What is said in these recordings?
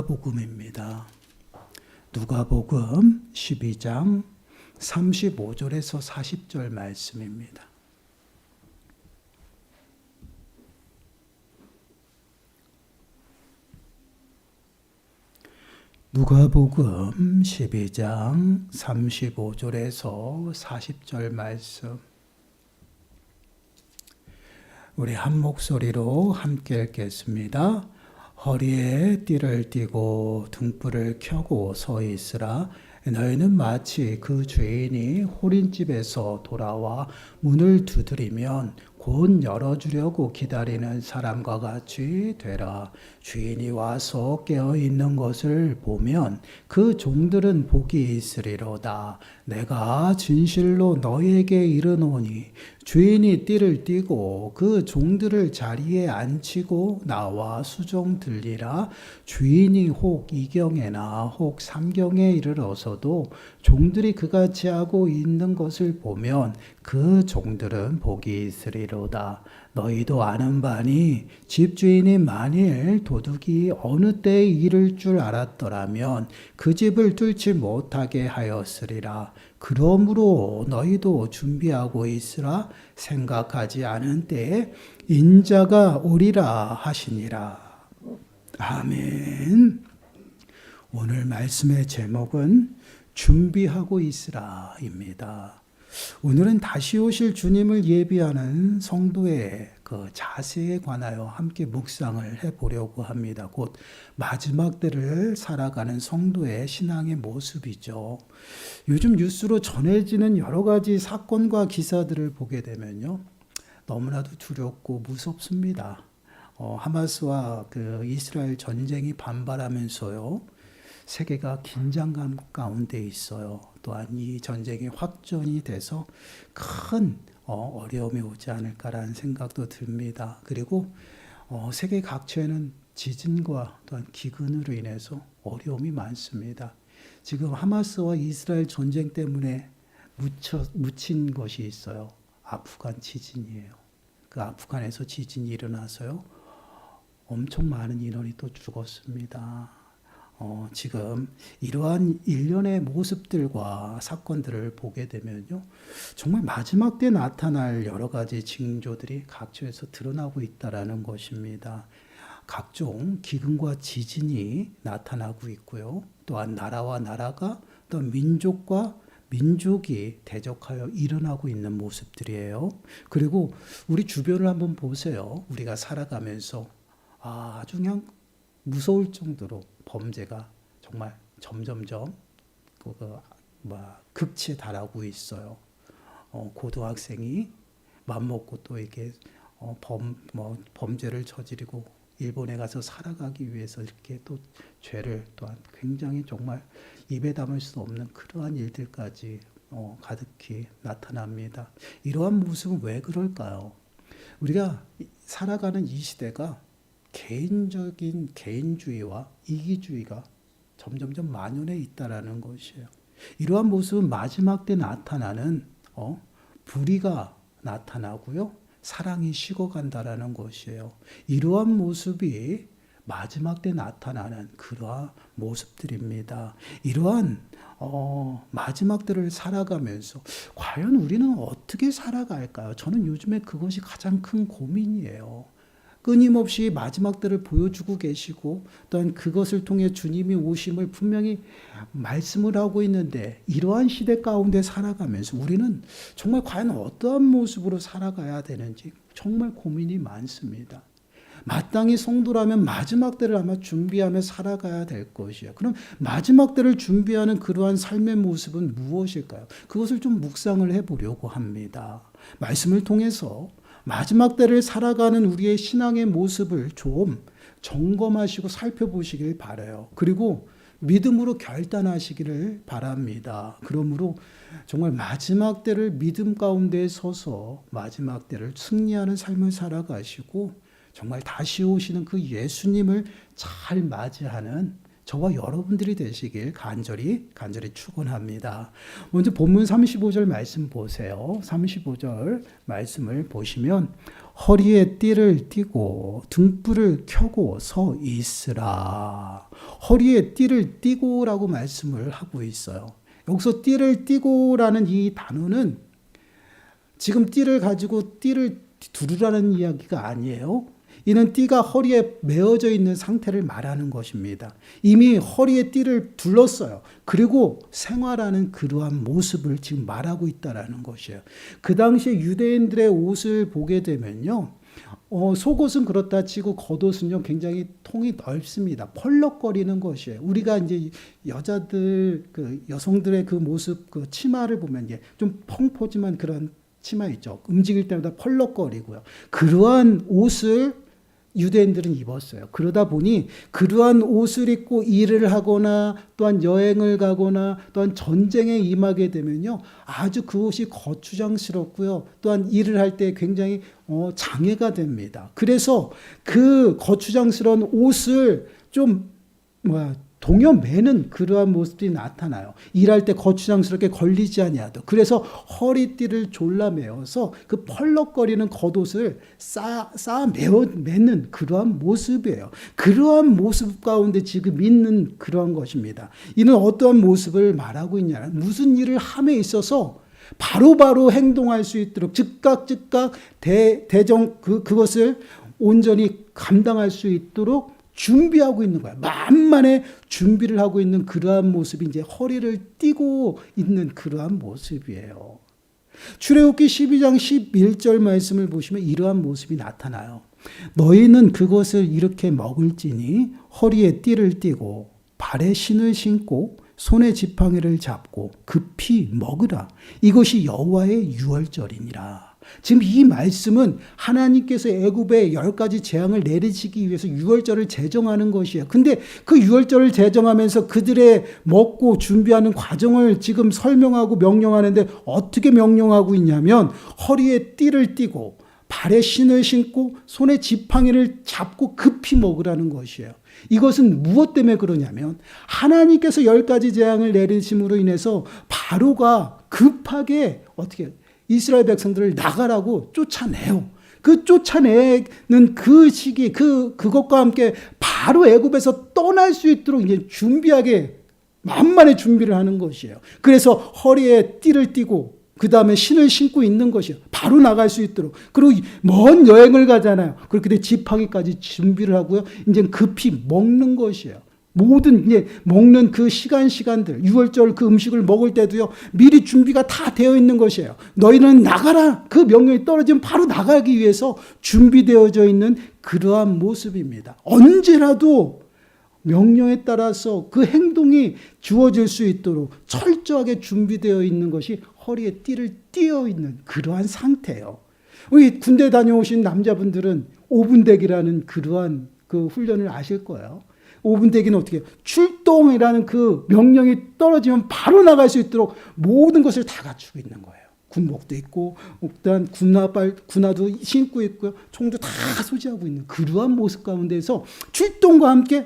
누가복음입니다. 누가복음 12장 35절에서 40절 말씀입니다. 누가복음 12장 35절에서 40절 말씀, 우리 한 목소리로 함께 읽겠습니다. 허리에 띠를 띠고 등불을 켜고 서 있으라. 너희는 마치 그 주인이 호린집에서 돌아와 문을 두드리면 곧 열어주려고 기다리는 사람과 같이 되라. 주인이 와서 깨어 있는 것을 보면 그 종들은 복이 있으리로다. 내가 진실로 너희에게 이르노니 주인이 띠를 띠고 그 종들을 자리에 앉히고 나와 수종 들리라. 주인이 혹 이경에나 혹 삼경에 이르러서도 종들이 그같이 하고 있는 것을 보면 그 종들은 복이 있으리로다. 너희도 아는 바니 집주인이 만일 도둑이 어느 때에 이를 줄 알았더라면 그 집을 뚫지 못하게 하였으리라. 그러므로 너희도 준비하고 있으라. 생각하지 않은 때에 인자가 오리라 하시니라. 아멘. 오늘 말씀의 제목은 준비하고 있으라입니다. 오늘은 다시 오실 주님을 예비하는 성도의 그 자세에 관하여 함께 묵상을 해보려고 합니다. 곧 마지막 때를 살아가는 성도의 신앙의 모습이죠. 요즘 뉴스로 전해지는 여러 가지 사건과 기사들을 보게 되면요, 너무나도 두렵고 무섭습니다. 하마스와 그 이스라엘 전쟁이 반발하면서요, 세계가 긴장감 가운데 있어요. 또한 이 전쟁이 확전이 돼서 큰 어려움이 오지 않을까라는 생각도 듭니다. 그리고 세계 각처에는 지진과 또한 기근으로 인해서 어려움이 많습니다. 지금 하마스와 이스라엘 전쟁 때문에 묻힌 것이 있어요. 아프간 지진이에요. 그 아프간에서 지진이 일어나서요, 엄청 많은 인원이 또 죽었습니다. 지금 이러한 일련의 모습들과 사건들을 보게 되면요, 정말 마지막 때 나타날 여러 가지 징조들이 각처에서 드러나고 있다라는 것입니다. 각종 기근과 지진이 나타나고 있고요. 또한 나라와 나라가, 또 민족과 민족이 대적하여 일어나고 있는 모습들이에요. 그리고 우리 주변을 한번 보세요. 우리가 살아가면서 아주 그냥 무서울 정도로 범죄가 정말 점점점 극치에 달하고 있어요. 고등학생이 맘먹고 또 이렇게 범죄를 저지르고 일본에 가서 살아가기 위해서 이렇게 또 죄를 또한 굉장히 정말 입에 담을 수 없는 그러한 일들까지 가득히 나타납니다. 이러한 모습은 왜 그럴까요? 우리가 살아가는 이 시대가 개인적인 개인주의와 이기주의가 점점점 만연해 있다라는 것이에요. 이러한 모습은 마지막 때 나타나는 불의가 나타나고요, 사랑이 식어간다라는 것이에요. 이러한 모습이 마지막 때 나타나는 그러한 모습들입니다. 이러한 마지막 때를 살아가면서 과연 우리는 어떻게 살아갈까요? 저는 요즘에 그것이 가장 큰 고민이에요. 끊임없이 마지막 때를 보여주고 계시고, 또한 그것을 통해 주님이 오심을 분명히 말씀을 하고 있는데, 이러한 시대 가운데 살아가면서 우리는 정말 과연 어떠한 모습으로 살아가야 되는지 정말 고민이 많습니다. 마땅히 성도라면 마지막 때를 아마 준비하며 살아가야 될 것이에요. 그럼 마지막 때를 준비하는 그러한 삶의 모습은 무엇일까요? 그것을 좀 묵상을 해보려고 합니다. 말씀을 통해서 마지막 때를 살아가는 우리의 신앙의 모습을 좀 점검하시고 살펴보시길 바라요. 그리고 믿음으로 결단하시기를 바랍니다. 그러므로 정말 마지막 때를 믿음 가운데 서서 마지막 때를 승리하는 삶을 살아가시고, 정말 다시 오시는 그 예수님을 잘 맞이하는 저와 여러분들이 되시길 간절히 축원합니다. 먼저 본문 35절 말씀 보세요. 35절 말씀을 보시면 허리에 띠를 띠고 등불을 켜고 서 있으라. 허리에 띠를 띠고라고 말씀을 하고 있어요. 여기서 띠를 띠고라는 이 단어는 지금 띠를 가지고 띠를 두르라는 이야기가 아니에요. 이는 띠가 허리에 메어져 있는 상태를 말하는 것입니다. 이미 허리에 띠를 둘렀어요. 그리고 생활하는 그러한 모습을 지금 말하고 있다는 것이에요. 그 당시에 유대인들의 옷을 보게 되면요. 속옷은 그렇다 치고 겉옷은요 굉장히 통이 넓습니다. 펄럭거리는 것이에요. 우리가 이제 여자들 그 여성들의 그 모습 그 치마를 보면 좀 펑포짐한 그런 치마 있죠. 움직일 때마다 펄럭거리고요. 그러한 옷을 유대인들은 입었어요. 그러다 보니 그러한 옷을 입고 일을 하거나 또한 여행을 가거나 또한 전쟁에 임하게 되면요. 아주 그 옷이 거추장스럽고요. 또한 일을 할 때 굉장히 장애가 됩니다. 그래서 그 거추장스러운 옷을 좀 동여매는 그러한 모습들이 나타나요. 일할 때 거추장스럽게 걸리지 아니하도. 그래서 허리띠를 졸라매어서 그 펄럭거리는 겉옷을 매는 그러한 모습이에요. 그러한 모습 가운데 지금 있는 그러한 것입니다. 이는 어떠한 모습을 말하고 있냐면 무슨 일을 함에 있어서 바로바로 행동할 수 있도록 즉각 그것을 온전히 감당할 수 있도록 준비하고 있는 거야. 만만의 준비를 하고 있는 그러한 모습이 이제 허리를 띠고 있는 그러한 모습이에요. 출애굽기 12장 11절 말씀을 보시면 이러한 모습이 나타나요. 너희는 그것을 이렇게 먹을지니 허리에 띠를 띠고 발에 신을 신고 손에 지팡이를 잡고 급히 먹으라. 이것이 여호와의 유월절이니라. 지금 이 말씀은 하나님께서 애굽에 10가지 재앙을 내리시기 위해서 유월절을 제정하는 것이에요. 근데 그 유월절을 제정하면서 그들의 먹고 준비하는 과정을 지금 설명하고 명령하는데 어떻게 명령하고 있냐면 허리에 띠를 띠고 발에 신을 신고 손에 지팡이를 잡고 급히 먹으라는 것이에요. 이것은 무엇 때문에 그러냐면 하나님께서 10가지 재앙을 내리심으로 인해서 바로가 급하게 이스라엘 백성들을 나가라고 쫓아내요. 그 쫓아내는 그 시기, 그것과 함께 바로 애굽에서 떠날 수 있도록 이제 만만의 준비를 하는 것이에요. 그래서 허리에 띠를 띠고, 그 다음에 신을 신고 있는 것이에요. 바로 나갈 수 있도록. 그리고 먼 여행을 가잖아요. 그렇게 지팡이까지 준비를 하고요. 이제 급히 먹는 것이에요. 모든 먹는 그 시간들, 유월절 그 음식을 먹을 때도요, 미리 준비가 다 되어 있는 것이에요. 너희는 나가라. 그 명령이 떨어지면 바로 나가기 위해서 준비되어져 있는 그러한 모습입니다. 언제라도 명령에 따라서 그 행동이 주어질 수 있도록 철저하게 준비되어 있는 것이 허리에 띠를 띄어 있는 그러한 상태예요. 우리 군대 다녀오신 남자분들은 5분 대기라는 그러한 그 훈련을 아실 거예요. 5분 대기는 어떻게 해요? 출동이라는 그 명령이 떨어지면 바로 나갈 수 있도록 모든 것을 다 갖추고 있는 거예요. 군복도 있고, 일단 군화도 신고 있고요. 총도 다 소지하고 있는 그러한 모습 가운데서 출동과 함께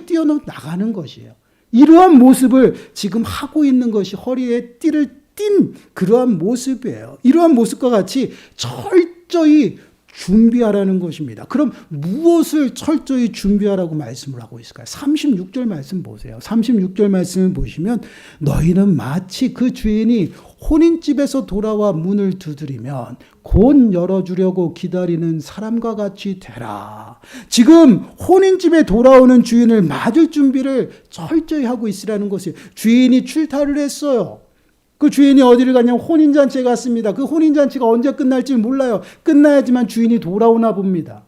뛰어나가는 것이에요. 이러한 모습을 지금 하고 있는 것이 허리에 띠를 띈 그러한 모습이에요. 이러한 모습과 같이 철저히 준비하라는 것입니다. 그럼 무엇을 철저히 준비하라고 말씀을 하고 있을까요? 36절 말씀 보세요. 36절 말씀을 보시면 너희는 마치 그 주인이 혼인집에서 돌아와 문을 두드리면 곧 열어주려고 기다리는 사람과 같이 되라. 지금 혼인집에 돌아오는 주인을 맞을 준비를 철저히 하고 있으라는 것이에요. 주인이 출타를 했어요. 그 주인이 어디를 가냐면 혼인잔치에 갔습니다. 그 혼인잔치가 언제 끝날지 몰라요. 끝나야지만 주인이 돌아오나 봅니다.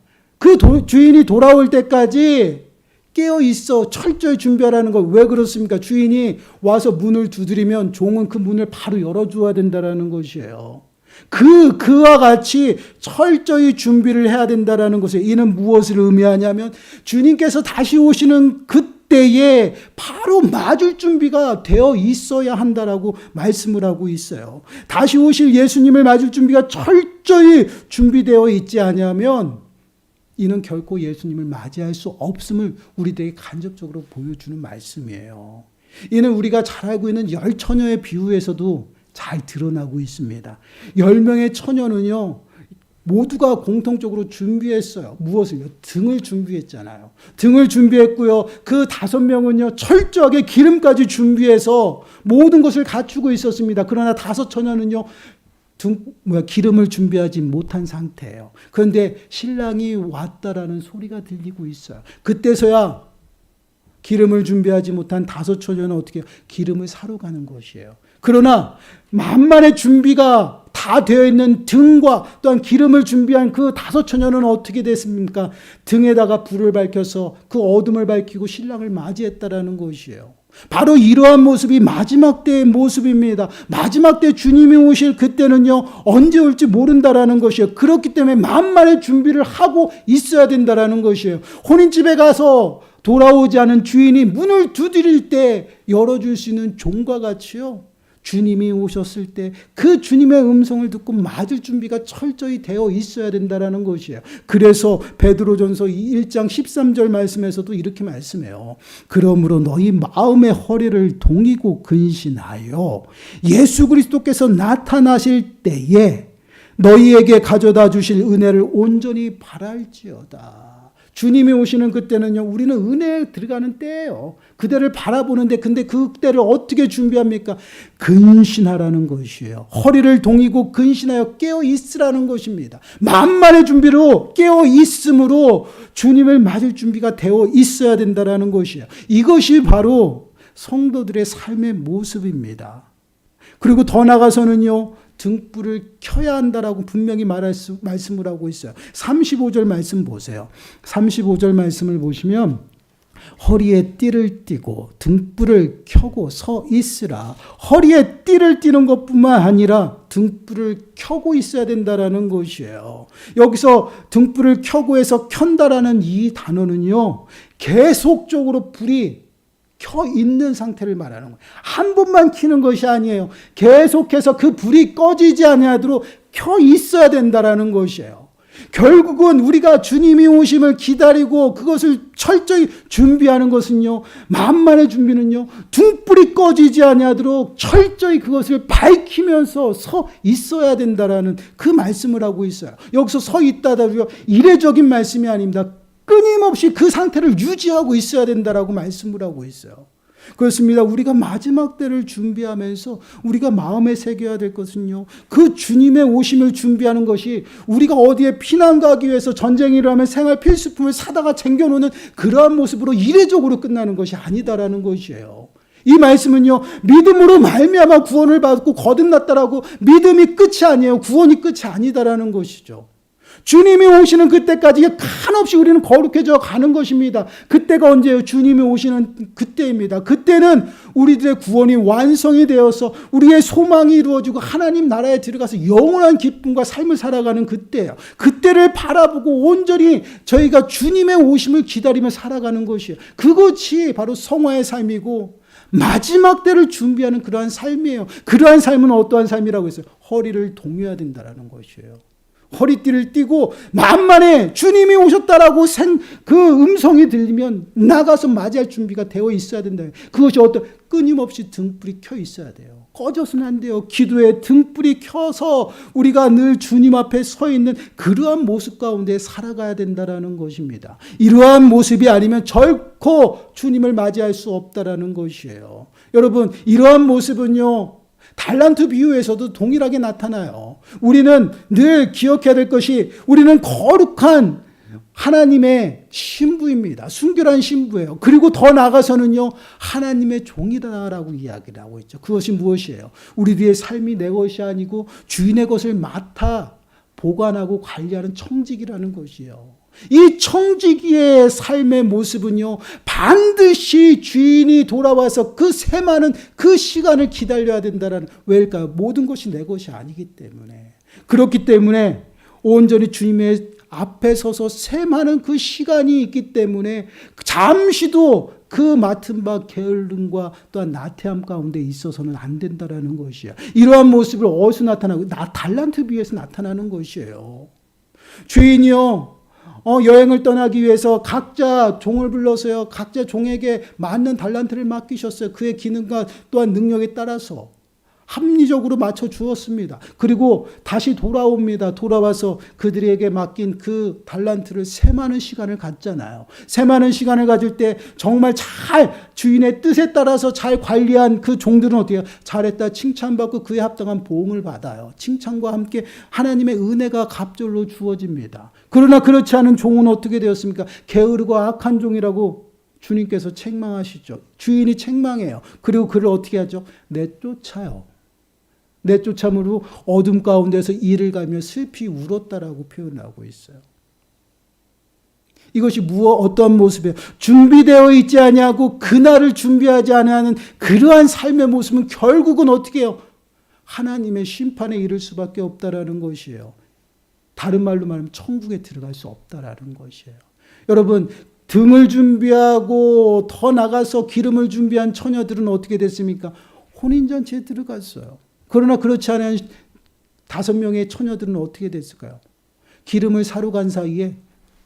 주인이 돌아올 때까지 깨어 있어 철저히 준비하라는 거. 왜 그렇습니까? 주인이 와서 문을 두드리면 종은 그 문을 바로 열어줘야 된다는 것이에요. 그와 같이 철저히 준비를 해야 된다는 것이에요. 이는 무엇을 의미하냐면 주님께서 다시 오시는 그때에 바로 맞을 준비가 되어 있어야 한다라고 말씀을 하고 있어요. 다시 오실 예수님을 맞을 준비가 철저히 준비되어 있지 않으면 이는 결코 예수님을 맞이할 수 없음을 우리들에게 간접적으로 보여주는 말씀이에요. 이는 우리가 잘 알고 있는 10처녀의 비유에서도 잘 드러나고 있습니다. 10명의 처녀는요, 모두가 공통적으로 준비했어요. 무엇을요? 등을 준비했잖아요. 등을 준비했고요. 그 5명은요, 철저하게 기름까지 준비해서 모든 것을 갖추고 있었습니다. 그러나 5 처녀는요, 기름을 준비하지 못한 상태예요. 그런데 신랑이 왔다라는 소리가 들리고 있어요. 그때서야 기름을 준비하지 못한 5 처녀는 어떻게 해요? 기름을 사러 가는 것이에요. 그러나 만만의 준비가 다 되어 있는 등과 또한 기름을 준비한 그 5 처녀는 어떻게 됐습니까? 등에다가 불을 밝혀서 그 어둠을 밝히고 신랑을 맞이했다라는 것이에요. 바로 이러한 모습이 마지막 때의 모습입니다. 마지막 때 주님이 오실 그때는요, 언제 올지 모른다라는 것이에요. 그렇기 때문에 만만의 준비를 하고 있어야 된다라는 것이에요. 혼인집에 가서 돌아오지 않은 주인이 문을 두드릴 때 열어줄 수 있는 종과 같이요, 주님이 오셨을 때 그 주님의 음성을 듣고 맞을 준비가 철저히 되어 있어야 된다라는 것이에요. 그래서 베드로전서 1장 13절 말씀에서도 이렇게 말씀해요. 그러므로 너희 마음의 허리를 동이고 근신하여 예수 그리스도께서 나타나실 때에 너희에게 가져다 주실 은혜를 온전히 바랄지어다. 주님이 오시는 그때는요, 우리는 은혜에 들어가는 때예요. 그대를 바라보는데, 근데 그때를 어떻게 준비합니까? 근신하라는 것이에요. 허리를 동이고 근신하여 깨어 있으라는 것입니다. 만만의 준비로 깨어 있음으로 주님을 맞을 준비가 되어 있어야 된다라는 것이에요. 이것이 바로 성도들의 삶의 모습입니다. 그리고 더 나아가서는요, 등불을 켜야 한다라고 분명히 말씀을 하고 있어요. 35절 말씀 보세요. 35절 말씀을 보시면 허리에 띠를 띠고 등불을 켜고 서 있으라. 허리에 띠를 띠는 것뿐만 아니라 등불을 켜고 있어야 된다라는 것이에요. 여기서 등불을 켜고 해서 켠다라는 이 단어는요, 계속적으로 불이 켜 있는 상태를 말하는 거예요. 한 번만 켜는 것이 아니에요. 계속해서 그 불이 꺼지지 아니하도록 켜 있어야 된다라는 것이에요. 결국은 우리가 주님이 오심을 기다리고 그것을 철저히 준비하는 것은요, 만만의 준비는요, 등불이 꺼지지 아니하도록 철저히 그것을 밝히면서 서 있어야 된다라는 그 말씀을 하고 있어요. 여기서 서 있다도요, 이례적인 말씀이 아닙니다. 끊임없이 그 상태를 유지하고 있어야 된다라고 말씀을 하고 있어요. 그렇습니다. 우리가 마지막 때를 준비하면서 우리가 마음에 새겨야 될 것은요, 그 주님의 오심을 준비하는 것이 우리가 어디에 피난 가기 위해서 전쟁이 일어나면 생활 필수품을 사다가 챙겨놓는 그러한 모습으로 이례적으로 끝나는 것이 아니다라는 것이에요. 이 말씀은요, 믿음으로 말미암아 구원을 받고 거듭났다라고 믿음이 끝이 아니에요. 구원이 끝이 아니다라는 것이죠. 주님이 오시는 그때까지 한없이 우리는 거룩해져 가는 것입니다. 그때가 언제예요? 주님이 오시는 그때입니다. 그때는 우리들의 구원이 완성이 되어서 우리의 소망이 이루어지고 하나님 나라에 들어가서 영원한 기쁨과 삶을 살아가는 그때예요. 그때를 바라보고 온전히 저희가 주님의 오심을 기다리며 살아가는 것이에요. 그것이 바로 성화의 삶이고 마지막 때를 준비하는 그러한 삶이에요. 그러한 삶은 어떠한 삶이라고 했어요? 허리를 동여야 된다는 것이에요. 허리띠를 띠고 만만에 주님이 오셨다라고 그 음성이 들리면 나가서 맞이할 준비가 되어 있어야 된다. 그것이 끊임없이 등불이 켜 있어야 돼요. 꺼져서는 안 돼요. 기도에 등불이 켜서 우리가 늘 주님 앞에 서 있는 그러한 모습 가운데 살아가야 된다는 것입니다. 이러한 모습이 아니면 결코 주님을 맞이할 수 없다라는 것이에요. 여러분, 이러한 모습은요, 달란트 비유에서도 동일하게 나타나요. 우리는 늘 기억해야 될 것이 우리는 거룩한 하나님의 신부입니다. 순결한 신부예요. 그리고 더 나아가서는요, 하나님의 종이다라고 이야기를 하고 있죠. 그것이 무엇이에요? 우리들의 삶이 내 것이 아니고 주인의 것을 맡아 보관하고 관리하는 청지기라는 것이에요. 이 청지기의 삶의 모습은요, 반드시 주인이 돌아와서 그 세많은 그 시간을 기다려야 된다는, 왜일까요? 모든 것이 내 것이 아니기 때문에. 그렇기 때문에 온전히 주님의 앞에 서서 세많은 그 시간이 있기 때문에 잠시도 그 맡은 바 게으름과 또한 나태함 가운데 있어서는 안 된다라는 것이야. 이러한 모습을 어디서 나타나고? 달란트 비유에서 나타나는 것이에요. 주인이요, 여행을 떠나기 위해서 각자 종을 불러서요, 각자 종에게 맞는 달란트를 맡기셨어요. 그의 기능과 또한 능력에 따라서 합리적으로 맞춰 주었습니다. 그리고 다시 돌아옵니다. 돌아와서 그들에게 맡긴 그 달란트를 세마는 시간을 갖잖아요. 세마는 시간을 가질 때 정말 잘 주인의 뜻에 따라서 잘 관리한 그 종들은 어떻게 해요? 잘했다 칭찬받고 그에 합당한 보응을 받아요. 칭찬과 함께 하나님의 은혜가 갑절로 주어집니다. 그러나 그렇지 않은 종은 어떻게 되었습니까? 게으르고 악한 종이라고 주님께서 책망하시죠. 주인이 책망해요. 그리고 그를 어떻게 하죠? 내쫓아요. 내쫓음으로 어둠 가운데서 이를 가며 슬피 울었다라고 표현하고 있어요. 이것이 어떠한 모습이에요? 준비되어 있지 아니하고 그날을 준비하지 아니하는 그러한 삶의 모습은 결국은 어떻게 해요? 하나님의 심판에 이를 수밖에 없다라는 것이에요. 다른 말로 말하면 천국에 들어갈 수 없다라는 것이에요. 여러분, 등을 준비하고 더 나가서 기름을 준비한 처녀들은 어떻게 됐습니까? 혼인잔치에 들어갔어요. 그러나 그렇지 않은 5명의 처녀들은 어떻게 됐을까요? 기름을 사러 간 사이에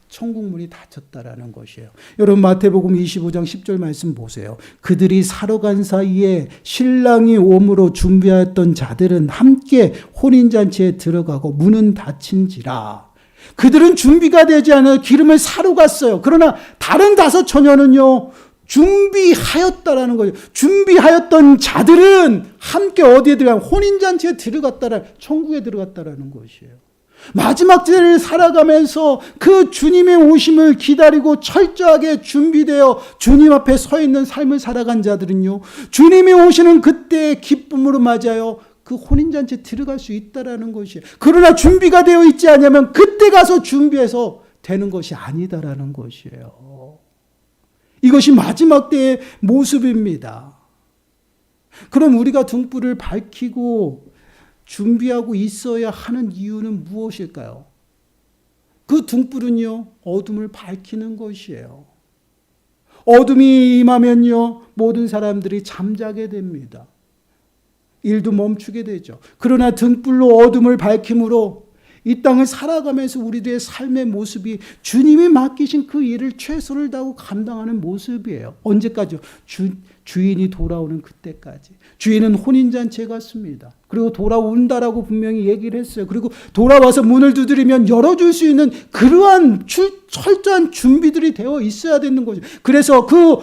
천국 문이 닫혔다라는 것이에요. 여러분 마태복음 25장 10절 말씀 보세요. 그들이 사러 간 사이에 신랑이 오므로 준비하였던 자들은 함께 혼인잔치에 들어가고 문은 닫힌지라. 그들은 준비가 되지 않아 기름을 사러 갔어요. 그러나 다른 5 처녀는요. 준비하였다라는 거예요. 준비하였던 자들은 함께 어디에 혼인잔치에 들어갔다라, 천국에 들어갔다라는 것이에요. 마지막 때를 살아가면서 그 주님의 오심을 기다리고 철저하게 준비되어 주님 앞에 서 있는 삶을 살아간 자들은요. 주님이 오시는 그때의 기쁨으로 맞아요. 그 혼인잔치에 들어갈 수 있다라는 것이에요. 그러나 준비가 되어 있지 않으면 그때 가서 준비해서 되는 것이 아니다라는 것이에요. 이것이 마지막 때의 모습입니다. 그럼 우리가 등불을 밝히고 준비하고 있어야 하는 이유는 무엇일까요? 그 등불은요, 어둠을 밝히는 것이에요. 어둠이 임하면요, 모든 사람들이 잠자게 됩니다. 일도 멈추게 되죠. 그러나 등불로 어둠을 밝힘으로 이 땅을 살아가면서 우리들의 삶의 모습이 주님이 맡기신 그 일을 최선을 다하고 감당하는 모습이에요. 언제까지요? 주인이 돌아오는 그때까지. 주인은 혼인잔치에 갔습니다. 그리고 돌아온다라고 분명히 얘기를 했어요. 그리고 돌아와서 문을 두드리면 열어줄 수 있는 그러한 철저한 준비들이 되어 있어야 되는 거죠. 그래서 그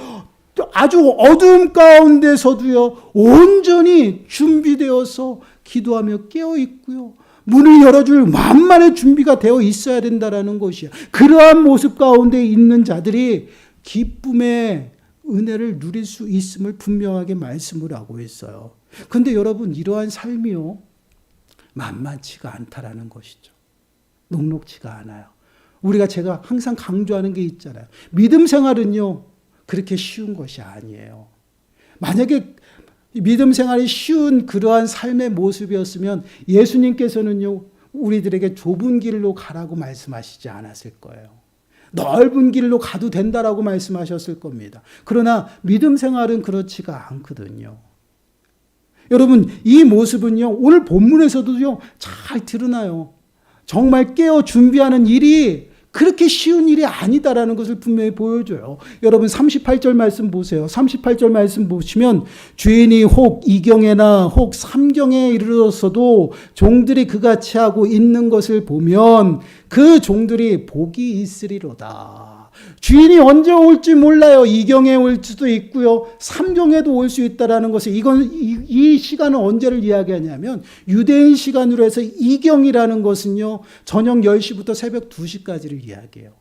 아주 어두움 가운데서도요, 온전히 준비되어서 기도하며 깨어있고요. 문을 열어줄 만만의 준비가 되어 있어야 된다는 것이야. 그러한 모습 가운데 있는 자들이 기쁨의 은혜를 누릴 수 있음을 분명하게 말씀을 하고 있어요. 그런데 여러분, 이러한 삶이요, 만만치가 않다라는 것이죠. 녹록치가 않아요. 제가 항상 강조하는 게 있잖아요. 믿음 생활은요, 그렇게 쉬운 것이 아니에요. 만약에 믿음 생활이 쉬운 그러한 삶의 모습이었으면 예수님께서는요, 우리들에게 좁은 길로 가라고 말씀하시지 않았을 거예요. 넓은 길로 가도 된다라고 말씀하셨을 겁니다. 그러나 믿음 생활은 그렇지가 않거든요. 여러분, 이 모습은요, 오늘 본문에서도요, 잘 드러나요. 정말 깨어 준비하는 일이 그렇게 쉬운 일이 아니다라는 것을 분명히 보여줘요. 여러분 38절 말씀 보세요. 38절 말씀 보시면 주인이 혹 2경에나 혹 3경에 이르렀어도 종들이 그같이 하고 있는 것을 보면 그 종들이 복이 있으리로다. 주인이 언제 올지 몰라요. 2경에 올 수도 있고요. 3경에도 올 수 있다라는 것을, 이 시간은 언제를 이야기하냐면 유대인 시간으로 해서 2경이라는 것은요, 저녁 10시부터 새벽 2시까지를 이야기해요.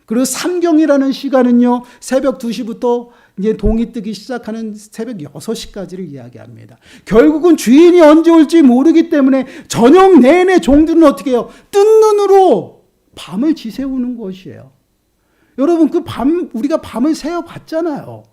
그리고 3경이라는 시간은요, 새벽 2시부터 이제 동이 뜨기 시작하는 새벽 6시까지를 이야기합니다. 결국은 주인이 언제 올지 모르기 때문에 저녁 내내 종들은 어떻게 해요? 뜬 눈으로 밤을 지새우는 것이에요. 여러분, 우리가 밤을 새어봤잖아요.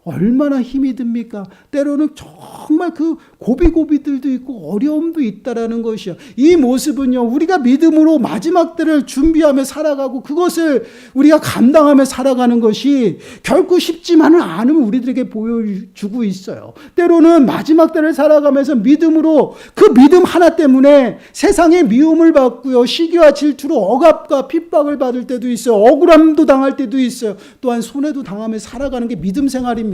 얼마나 힘이 듭니까? 때로는 정말 그 고비고비들도 있고 어려움도 있다라는 것이요. 이 모습은요, 우리가 믿음으로 마지막 때를 준비하며 살아가고 그것을 우리가 감당하며 살아가는 것이 결코 쉽지만은 않음을 우리들에게 보여주고 있어요. 때로는 마지막 때를 살아가면서 믿음으로 그 믿음 하나 때문에 세상의 미움을 받고요, 시기와 질투로 억압과 핍박을 받을 때도 있어요. 억울함도 당할 때도 있어요. 또한 손해도 당하며 살아가는 게 믿음 생활입니다.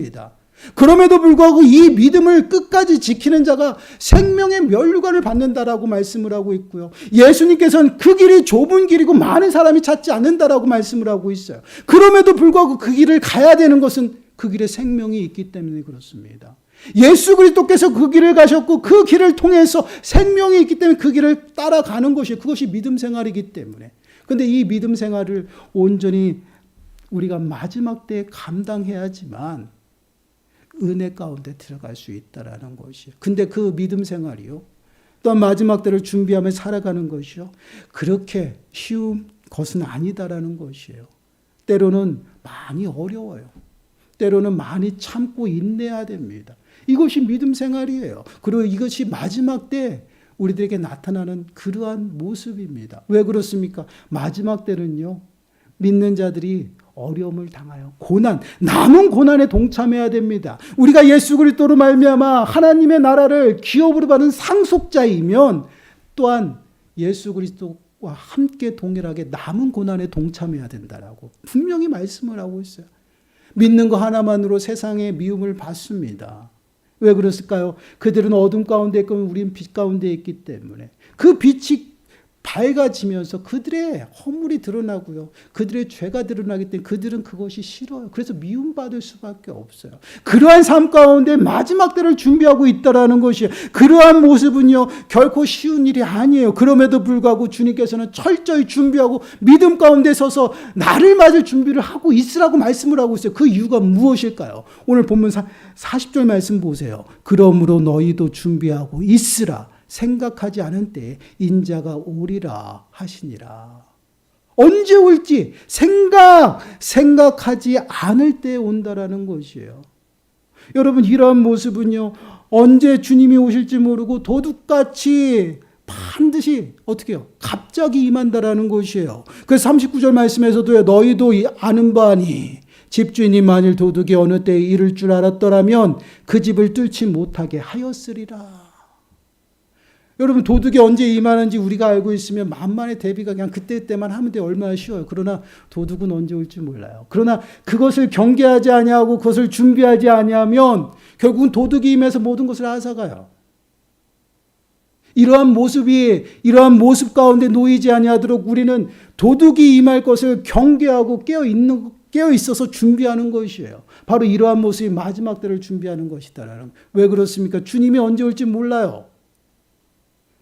그럼에도 불구하고 이 믿음을 끝까지 지키는 자가 생명의 면류관을 받는다라고 말씀을 하고 있고요. 예수님께서는 그 길이 좁은 길이고 많은 사람이 찾지 않는다라고 말씀을 하고 있어요. 그럼에도 불구하고 그 길을 가야 되는 것은 그 길에 생명이 있기 때문에 그렇습니다. 예수 그리스도께서 그 길을 가셨고 그 길을 통해서 생명이 있기 때문에 그 길을 따라가는 것이, 그것이 믿음 생활이기 때문에. 그런데 이 믿음 생활을 온전히 우리가 마지막 때에 감당해야지만 은혜 가운데 들어갈 수 있다라는 것이에요. 근데 그 믿음 생활이요, 또한 마지막 때를 준비하며 살아가는 것이요, 그렇게 쉬운 것은 아니다라는 것이에요. 때로는 많이 어려워요. 때로는 많이 참고 인내해야 됩니다. 이것이 믿음 생활이에요. 그리고 이것이 마지막 때 우리들에게 나타나는 그러한 모습입니다. 왜 그렇습니까? 마지막 때는요, 믿는 자들이 어려움을 당하여 고난, 남은 고난에 동참해야 됩니다. 우리가 예수 그리스도로 말미암아 하나님의 나라를 기업으로 받은 상속자이면 또한 예수 그리스도와 함께 동일하게 남은 고난에 동참해야 된다라고 분명히 말씀을 하고 있어요. 믿는 거 하나만으로 세상의 미움을 받습니다. 왜 그랬을까요? 그들은 어둠 가운데 있고 우리는 빛 가운데 있기 때문에 그 빛이 밝아지면서 그들의 허물이 드러나고요, 그들의 죄가 드러나기 때문에 그들은 그것이 싫어요. 그래서 미움받을 수밖에 없어요. 그러한 삶 가운데 마지막 때를 준비하고 있다라는 것이에요. 그러한 모습은요, 결코 쉬운 일이 아니에요. 그럼에도 불구하고 주님께서는 철저히 준비하고 믿음 가운데 서서 나를 맞을 준비를 하고 있으라고 말씀을 하고 있어요. 그 이유가 무엇일까요? 오늘 본문 40절 말씀 보세요. 그러므로 너희도 준비하고 있으라. 생각하지 않은 때에 인자가 오리라 하시니라. 언제 올지 생각하지 않을 때에 온다라는 것이에요. 여러분, 이러한 모습은요, 언제 주님이 오실지 모르고 도둑같이 반드시 어떻게 해요? 갑자기 임한다라는 것이에요. 그래서 39절 말씀에서도 너희도 아는 바니 집주인이 만일 도둑이 어느 때에 이를 줄 알았더라면 그 집을 뚫지 못하게 하였으리라. 여러분, 도둑이 언제 임하는지 우리가 알고 있으면 만만의 대비가 그냥 그때만 하면 돼. 얼마나 쉬워요. 그러나 도둑은 언제 올지 몰라요. 그러나 그것을 경계하지 아니하고 그것을 준비하지 아니하면 결국은 도둑이 임해서 모든 것을 앗아가요. 이러한 모습 가운데 놓이지 아니하도록 우리는 도둑이 임할 것을 경계하고 깨어 있어서 준비하는 것이에요. 바로 이러한 모습이 마지막 때를 준비하는 것이다라는. 왜 그렇습니까? 주님이 언제 올지 몰라요.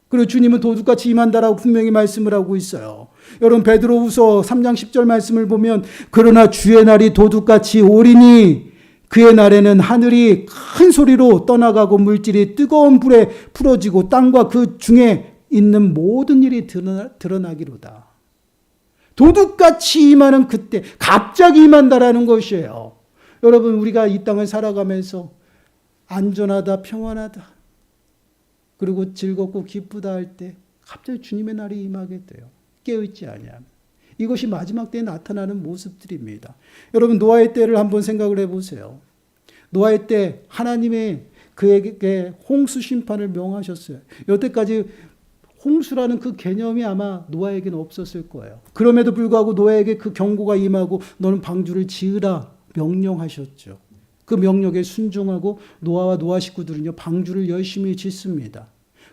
그리고 주님은 도둑같이 임한다라고 분명히 말씀을 하고 있어요. 여러분, 베드로후서 3장 10절 말씀을 보면 그러나 주의 날이 도둑같이 오리니 그의 날에는 하늘이 큰 소리로 떠나가고 물질이 뜨거운 불에 풀어지고 땅과 그 중에 있는 모든 일이 드러나기로다. 도둑같이 임하는 그때 갑자기 임한다라는 것이에요. 여러분, 우리가 이 땅을 살아가면서 안전하다, 평안하다, 그리고 즐겁고 기쁘다 할 때 갑자기 주님의 날이 임하게 돼요. 깨어있지 아니하면. 이것이 마지막 때에 나타나는 모습들입니다. 여러분, 노아의 때를 한번 생각을 해보세요. 노아의 때 하나님의 그에게 홍수 심판을 명하셨어요. 여태까지 홍수라는 그 개념이 아마 노아에게는 없었을 거예요. 그럼에도 불구하고 노아에게 그 경고가 임하고 너는 방주를 지으라 명령하셨죠. 그 명령에 순종하고 노아와 노아 식구들은요, 방주를 열심히 짓습니다.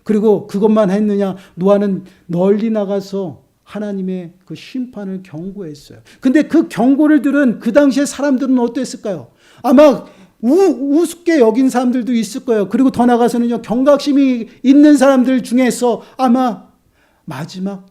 그리고 그것만 했느냐? 노아는 널리 나가서 하나님의 그 심판을 경고했어요. 근데 그 경고를 들은 그 당시에 사람들은 어땠을까요? 아마 우습게 여긴 사람들도 있을 거예요. 그리고 더 나가서는요, 경각심이 있는 사람들 중에서 아마 마지막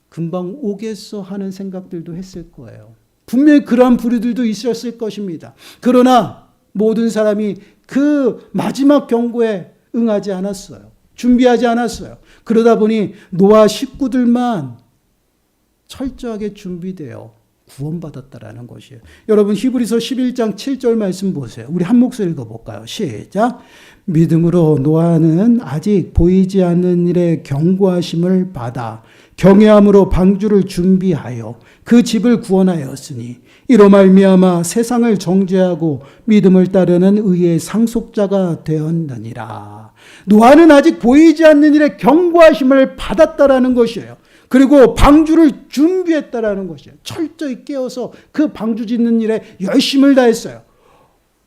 금방 오겠어 하는 생각들도 했을 거예요. 분명히 그러한 부류들도 있었을 것입니다. 그러나 모든 사람이 그 마지막 경고에 응하지 않았어요. 준비하지 않았어요. 그러다 보니 노아 식구들만 철저하게 준비되어 구원받았다라는 것이에요. 여러분, 히브리서 11장 7절 말씀 보세요. 우리 한 목소리 읽어볼까요? 시작. 믿음으로 노아는 아직 보이지 않는 일에 경고하심을 받아 경외함으로 방주를 준비하여 그 집을 구원하였으니 이로 말미암아 세상을 정죄하고 믿음을 따르는 의의 상속자가 되었느니라. 노아는 아직 보이지 않는 일에 경고하심을 받았다라는 것이에요. 그리고 방주를 준비했다라는 것이에요. 철저히 깨어서 그 방주 짓는 일에 열심을 다했어요.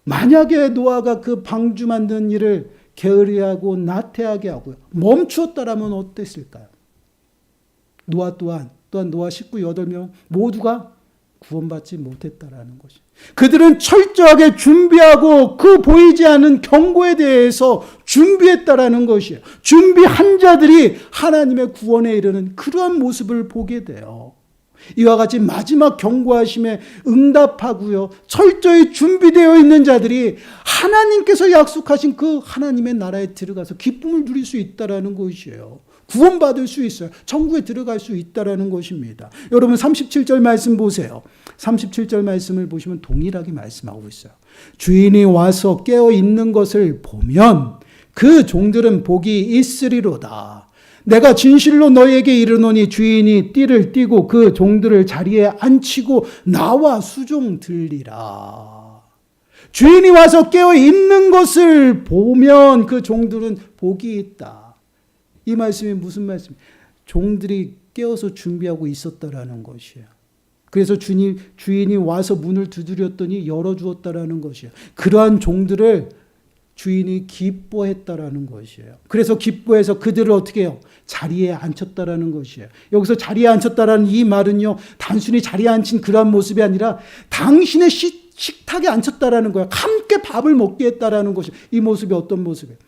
만약에 노아가 그 방주 만드는 일을 게으리하고 나태하게 하고요, 멈추었다라면 어땠을까요? 노아 또한 노아 식구 8명 모두가 구원받지 못했다라는 것이. 그들은 철저하게 준비하고 그 보이지 않는 경고에 대해서 준비했다라는 것이에요. 준비한 자들이 하나님의 구원에 이르는 그러한 모습을 보게 돼요. 이와 같이 마지막 경고하심에 응답하고요, 철저히 준비되어 있는 자들이 하나님께서 약속하신 그 하나님의 나라에 들어가서 기쁨을 누릴 수 있다라는 것이에요. 구원받을 수 있어요. 천국에 들어갈 수 있다라는 것입니다. 여러분 37절 말씀 보세요. 37절 말씀을 보시면 동일하게 말씀하고 있어요. 주인이 와서 깨어 있는 것을 보면 그 종들은 복이 있으리로다. 내가 진실로 너희에게 이르노니 주인이 띠를 띠고 그 종들을 자리에 앉히고 나와 수종 들리라. 주인이 와서 깨어 있는 것을 보면 그 종들은 복이 있다. 이 말씀이 무슨 말씀이에요? 종들이 깨어서 준비하고 있었다라는 것이에요. 그래서 주인이 와서 문을 두드렸더니 열어주었다라는 것이에요. 그러한 종들을 주인이 기뻐했다라는 것이에요. 그래서 기뻐해서 그들을 어떻게 해요? 자리에 앉혔다라는 것이에요. 여기서 자리에 앉혔다라는 이 말은요, 단순히 자리에 앉힌 그러한 모습이 아니라 당신의 식탁에 앉혔다라는 거예요. 함께 밥을 먹게 했다라는 것이에요. 이 모습이 어떤 모습이에요?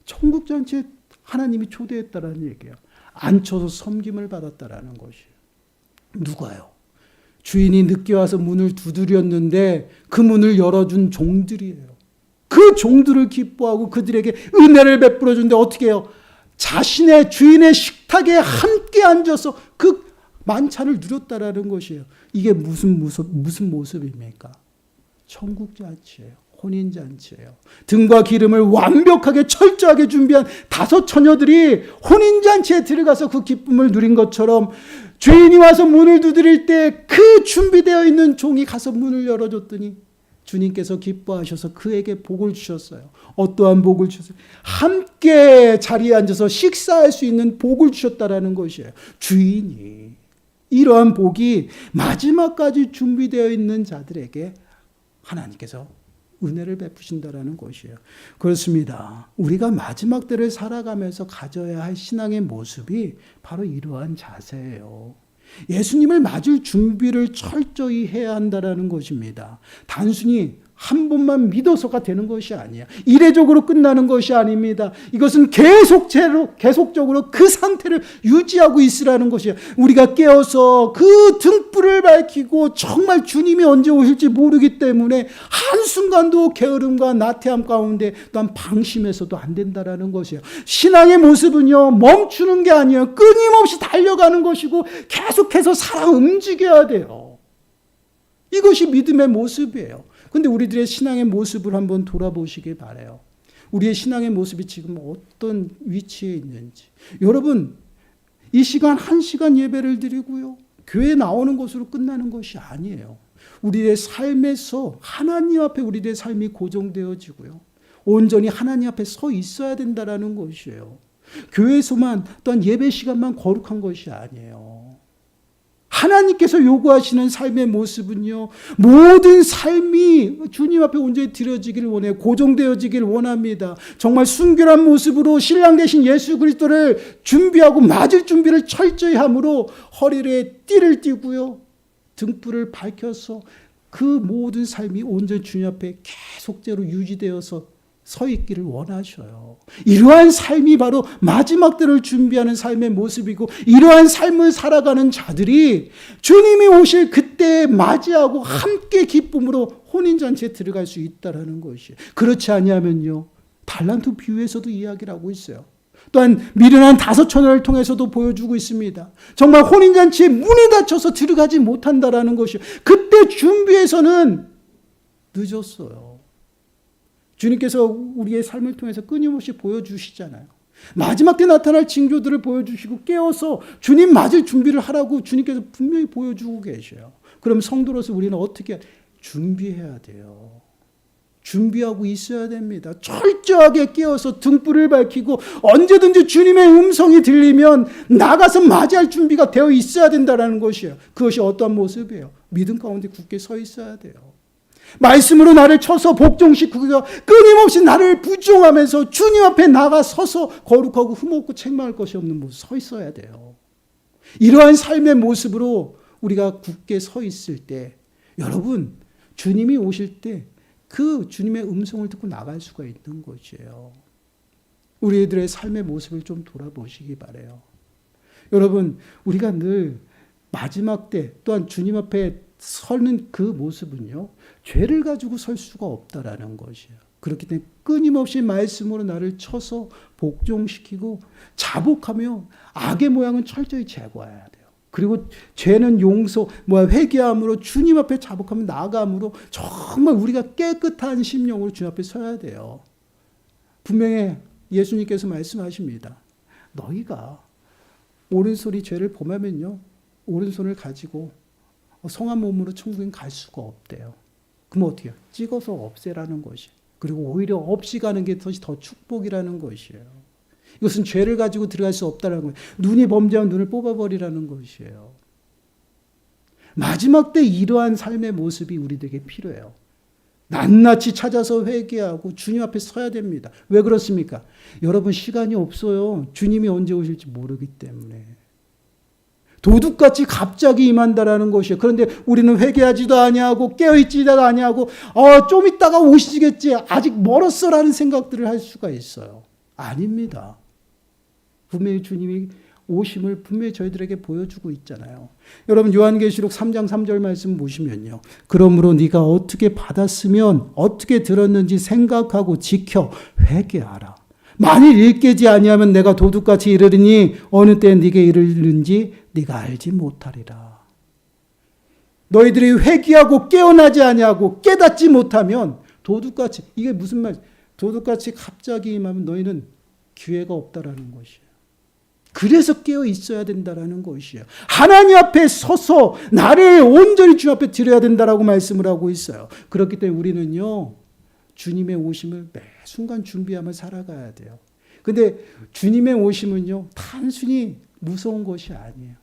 천국 잔치에 하나님이 초대했다라는 얘기예요. 앉혀서 섬김을 받았다라는 것이에요. 누가요? 주인이 늦게 와서 문을 두드렸는데 그 문을 열어준 종들이에요. 그 종들을 기뻐하고 그들에게 은혜를 베풀어 주는데 어떻게 해요? 자신의 주인의 식탁에 함께 앉아서 그 만찬을 누렸다라는 것이에요. 이게 무슨 모습입니까? 천국 잔치예요. 혼인 잔치예요. 등과 기름을 완벽하게 철저하게 준비한 5 처녀들이 혼인 잔치에 들어가서 그 기쁨을 누린 것처럼 주인이 와서 문을 두드릴 때 그 준비되어 있는 종이 가서 문을 열어줬더니 주님께서 기뻐하셔서 그에게 복을 주셨어요. 어떠한 복을 주셨어요? 함께 자리에 앉아서 식사할 수 있는 복을 주셨다라는 것이에요. 주인이. 이러한 복이 마지막까지 준비되어 있는 자들에게 하나님께서 은혜를 베푸신다라는 것이에요. 그렇습니다. 우리가 마지막 때를 살아가면서 가져야 할 신앙의 모습이 바로 이러한 자세예요. 예수님을 맞을 준비를 철저히 해야 한다라는 것입니다. 단순히 한 번만 믿어서가 되는 것이 아니에요. 이례적으로 끝나는 것이 아닙니다. 이것은 계속적으로 그 상태를 유지하고 있으라는 것이에요. 우리가 깨어서 그 등불을 밝히고 정말 주님이 언제 오실지 모르기 때문에 한순간도 게으름과 나태함 가운데 또한 방심해서도 안 된다라는 것이에요. 신앙의 모습은요, 멈추는 게 아니에요. 끊임없이 달려가는 것이고 계속해서 살아 움직여야 돼요. 이것이 믿음의 모습이에요. 근데 우리들의 신앙의 모습을 한번 돌아보시기 바라요. 우리의 신앙의 모습이 지금 어떤 위치에 있는지. 여러분, 이 시간 1시간 예배를 드리고요, 교회 나오는 것으로 끝나는 것이 아니에요. 우리의 삶에서 하나님 앞에 우리의 삶이 고정되어지고요, 온전히 하나님 앞에 서 있어야 된다는 것이에요. 교회에서만 또한 예배 시간만 거룩한 것이 아니에요. 하나님께서 요구하시는 삶의 모습은요, 모든 삶이 주님 앞에 온전히 드려지기를 원해요. 고정되어지기를 원합니다. 정말 순결한 모습으로 신랑 되신 예수 그리스도를 준비하고 맞을 준비를 철저히 함으로 허리에 띠를 띠고요, 등불을 밝혀서 그 모든 삶이 온전히 주님 앞에 계속대로 유지되어서 서 있기를 원하셔요. 이러한 삶이 바로 마지막 때를 준비하는 삶의 모습이고, 이러한 삶을 살아가는 자들이 주님이 오실 그때에 맞이하고 함께 기쁨으로 혼인잔치에 들어갈 수 있다는 것이에요. 그렇지 아니하면요, 달란트 비유에서도 이야기를 하고 있어요. 또한 미련한 5 처녀를 통해서도 보여주고 있습니다. 정말 혼인잔치에 문이 닫혀서 들어가지 못한다는 것이에요. 그때 준비해서는 늦었어요. 주님께서 우리의 삶을 통해서 끊임없이 보여주시잖아요. 마지막 때 나타날 징조들을 보여주시고 깨어서 주님 맞을 준비를 하라고 주님께서 분명히 보여주고 계셔요. 그럼 성도로서 우리는 어떻게 준비해야 돼요? 준비하고 있어야 됩니다. 철저하게 깨어서 등불을 밝히고 언제든지 주님의 음성이 들리면 나가서 맞이할 준비가 되어 있어야 된다는 것이에요. 그것이 어떤 모습이에요? 믿음 가운데 굳게 서 있어야 돼요. 말씀으로 나를 쳐서 복종시키고 끊임없이 나를 부정하면서 주님 앞에 나가 서서 거룩하고 흠없고 책망할 것이 없는 모습 서 있어야 돼요. 이러한 삶의 모습으로 우리가 굳게 서 있을 때 여러분 주님이 오실 때 그 주님의 음성을 듣고 나갈 수가 있는 것이에요. 우리들의 삶의 모습을 좀 돌아보시기 바라요. 여러분 우리가 늘 마지막 때 또한 주님 앞에 서는 그 모습은요. 죄를 가지고 설 수가 없다라는 것이에요. 그렇기 때문에 끊임없이 말씀으로 나를 쳐서 복종시키고 자복하며 악의 모양은 철저히 제거해야 돼요. 그리고 죄는 회개함으로 주님 앞에 자복하며 나아감으로 정말 우리가 깨끗한 심령으로 주님 앞에 서야 돼요. 분명히 예수님께서 말씀하십니다. 너희가 오른손이 죄를 범하면요. 오른손을 가지고 성한 몸으로 천국에 갈 수가 없대요. 그럼 어떻게 해요? 찍어서 없애라는 것이. 그리고 오히려 없이 가는 게 더 축복이라는 것이에요. 이것은 죄를 가지고 들어갈 수 없다는 거예요. 눈이 범죄하면 눈을 뽑아버리라는 것이에요. 마지막 때 이러한 삶의 모습이 우리들에게 필요해요. 낱낱이 찾아서 회개하고 주님 앞에 서야 됩니다. 왜 그렇습니까? 여러분 시간이 없어요. 주님이 언제 오실지 모르기 때문에. 도둑같이 갑자기 임한다라는 것이에요. 그런데 우리는 회개하지도 아니하고 깨어있지도 아니하고 좀 있다가 오시겠지. 아직 멀었어라는 생각들을 할 수가 있어요. 아닙니다. 분명히 주님이 오심을 분명히 저희들에게 보여주고 있잖아요. 여러분 요한계시록 3장 3절 말씀 보시면요. 그러므로 네가 어떻게 받았으면 어떻게 들었는지 생각하고 지켜 회개하라. 만일 일깨지 아니하면 내가 도둑같이 이르리니 어느 때에 네게 이르는지 네가 알지 못하리라. 너희들이 회개하고 깨어나지 아니하고 깨닫지 못하면 도둑같이, 이게 무슨 말? 도둑같이 갑자기 임하면 너희는 기회가 없다라는 것이에요. 그래서 깨어 있어야 된다라는 것이에요. 하나님 앞에 서서 나를 온전히 주 앞에 드려야 된다라고 말씀을 하고 있어요. 그렇기 때문에 우리는요. 주님의 오심을 매 순간 준비하며 살아가야 돼요. 근데 주님의 오심은요. 단순히 무서운 것이 아니에요.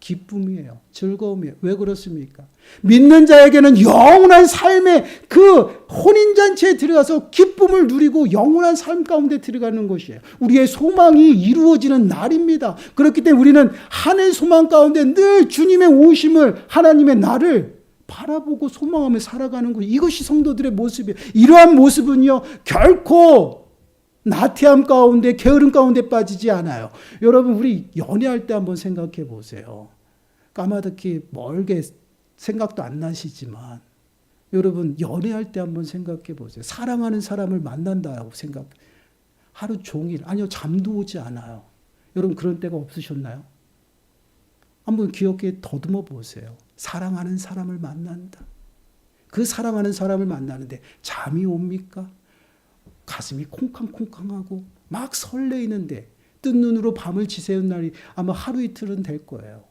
기쁨이에요. 즐거움이에요. 왜 그렇습니까? 믿는 자에게는 영원한 삶의 그 혼인잔치에 들어가서 기쁨을 누리고 영원한 삶 가운데 들어가는 것이에요. 우리의 소망이 이루어지는 날입니다. 그렇기 때문에 우리는 하늘 소망 가운데 늘 주님의 오심을 하나님의 날을 바라보고 소망하며 살아가는 것. 이것이 성도들의 모습이에요. 이러한 모습은요. 결코 나태함 가운데 게으름 가운데 빠지지 않아요. 여러분 우리 연애할 때 한번 생각해 보세요. 까마득히 멀게 생각도 안 나시지만 여러분 연애할 때 한번 생각해 보세요. 사랑하는 사람을 만난다고 생각. 하루 종일 아니요 잠도 오지 않아요. 여러분 그런 때가 없으셨나요? 한번 기억에 더듬어 보세요. 사랑하는 사람을 만난다. 그 사랑하는 사람을 만나는데 잠이 옵니까? 가슴이 콩캉콩캉하고 막 설레이는데 뜬 눈으로 밤을 지새운 날이 아마 하루 이틀은 될 거예요.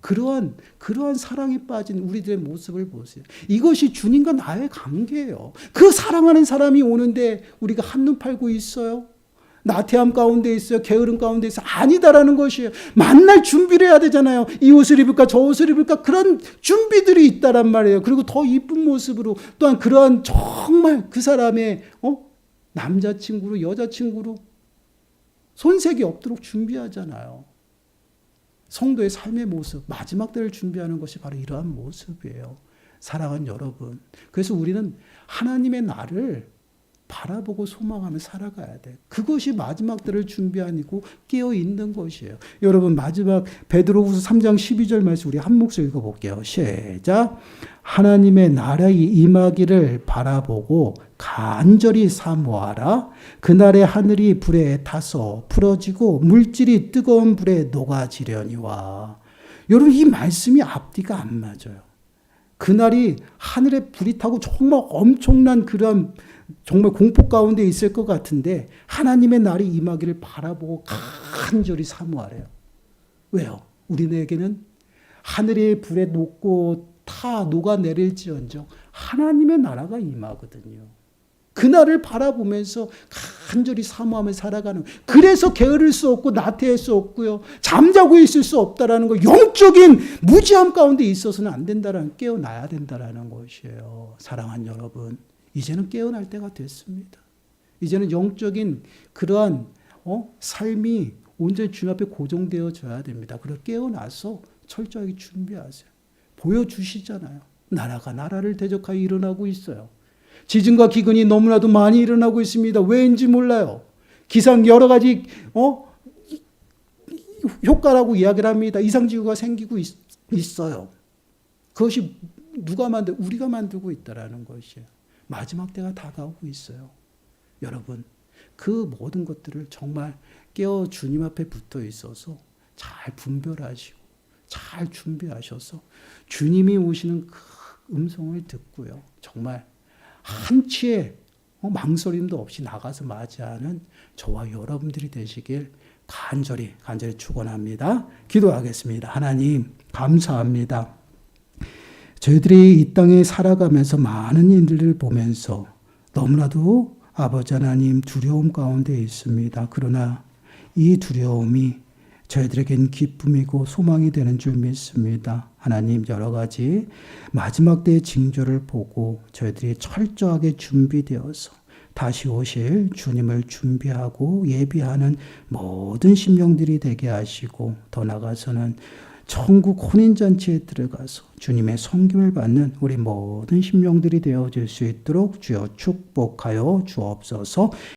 그러한 사랑에 빠진 우리들의 모습을 보세요. 이것이 주님과 나의 관계예요. 그 사랑하는 사람이 오는데 우리가 한눈 팔고 있어요? 나태함 가운데 있어요? 게으름 가운데 있어요? 아니다라는 것이에요. 만날 준비를 해야 되잖아요. 이 옷을 입을까 저 옷을 입을까 그런 준비들이 있다란 말이에요. 그리고 더 이쁜 모습으로 또한 그러한 정말 그 사람의 남자친구로 여자친구로 손색이 없도록 준비하잖아요. 성도의 삶의 모습, 마지막 때를 준비하는 것이 바로 이러한 모습이에요. 사랑하는 여러분. 그래서 우리는 하나님의 날을 바라보고 소망하며 살아가야 돼. 그것이 마지막 때를 준비하고 깨어 있는 것이에요. 여러분 마지막 베드로후서 3장 12절 말씀 우리 한 목소리 읽어볼게요. 시작. 하나님의 나라의 임하기를 바라보고 간절히 사모하라. 그날의 하늘이 불에 타서 풀어지고 물질이 뜨거운 불에 녹아지려니와. 여러분 이 말씀이 앞뒤가 안 맞아요. 그날이 하늘에 불이 타고 정말 엄청난 그런 정말 공포 가운데 있을 것 같은데 하나님의 날이 임하기를 바라보고 간절히 사모하래요. 왜요? 우리에게는 하늘의 불에 녹아내릴지언정 하나님의 나라가 임하거든요. 그날을 바라보면서 간절히 사모하며 살아가는, 그래서 게으를 수 없고 나태할 수 없고요, 잠자고 있을 수 없다라는 거, 영적인 무지함 가운데 있어서는 안 된다라는, 깨어나야 된다라는 것이에요. 사랑하는 여러분, 이제는 깨어날 때가 됐습니다. 이제는 영적인 그러한 삶이 온전히 주님 앞에 고정되어져야 됩니다. 그래서 깨어나서 철저하게 준비하세요. 보여주시잖아요. 나라를 대적하여 일어나고 있어요. 지진과 기근이 너무나도 많이 일어나고 있습니다. 왜인지 몰라요. 기상 여러 가지 효과라고 이야기를 합니다. 이상지구가 생기고 있어요. 그것이 우리가 만들고 있다라는 것이에요. 마지막 때가 다가오고 있어요. 여러분, 그 모든 것들을 정말 깨어 주님 앞에 붙어 있어서 잘 분별하시고 잘 준비하셔서 주님이 오시는 그 음성을 듣고요, 정말 한치의 망설임도 없이 나가서 맞이하는 저와 여러분들이 되시길 간절히 축원합니다. 기도하겠습니다. 하나님, 감사합니다. 저희들이 이 땅에 살아가면서 많은 일들을 보면서 너무나도 아버지 하나님 두려움 가운데 있습니다. 그러나 이 두려움이 저희들에겐 기쁨이고 소망이 되는 줄 믿습니다. 하나님, 여러 가지 마지막 때의 징조를 보고 저희들이 철저하게 준비되어서 다시 오실 주님을 준비하고 예비하는 모든 심령들이 되게 하시고, 더 나아가서는 천국 혼인잔치에 들어가서 주님의 섬김을 받는 우리 모든 심령들이 되어질 수 있도록 주여 축복하여 주옵소서.